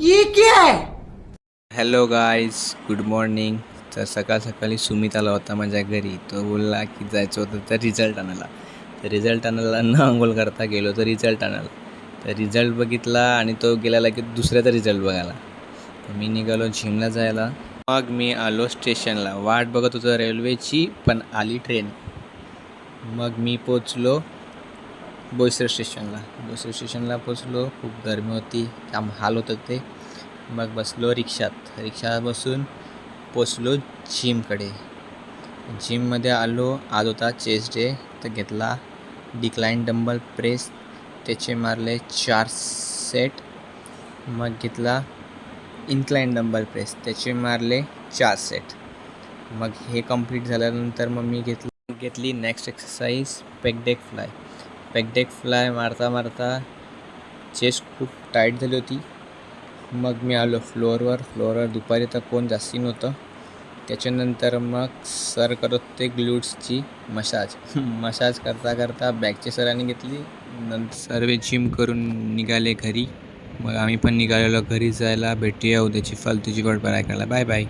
ये क्या है? Hello guys, good morning. तर सकाळ सकाळी सुमित आला होता माझ्या घरी. तो बोलला की जायचं होतं तर रिझल्ट आणायला. तर रिझल्ट आणायला न अंघोळ करता गेलो तर रिझल्ट आणायला. तर रिझल्ट बघितला आणि तो गेलेला की दुसऱ्याचा रिझल्ट बघायला. तर मी निघालो जिमला जायला. मग मी आलो स्टेशनला. वाट बघत होतो रेल्वेची, पण आली ट्रेन. मग मी पोचलो बोईसर स्टेशनला. बोईसर स्टेशनला पोचलो. खूप गरमी होती, काम हाल होतं ते. मग बसलो रिक्षात बसून पोचलो जिमकडे. जिममध्ये आलो. आज होता चेस्ट डे. तर घेतला डिक्लाइन डंबल प्रेस, त्याचे मारले 4 सेट. मग घेतला इन्क्लाइन डंबल प्रेस, त्याचे मारले 4 सेट. मग हे कंप्लीट झाल्यानंतर मग मी घेतली नेक्स्ट एक्सरसाइज पेक फ्लाय मारता मारता चेस्ट खूप टाईट झाली होती. मग मी आलो फ्लोअरवर दुपारी तर कोण जास्ती नव्हतं. त्याच्यानंतर मग सर करत होते ग्लूट्सची मसाज करता करता बॅकची सरांनी घेतली. नंतर सर्व जिम करून निघाले घरी. मग आम्ही पण निघालेलो घरी जायला. भेटूया उद्याची फालतूची बडबड ऐकायला. Bye bye.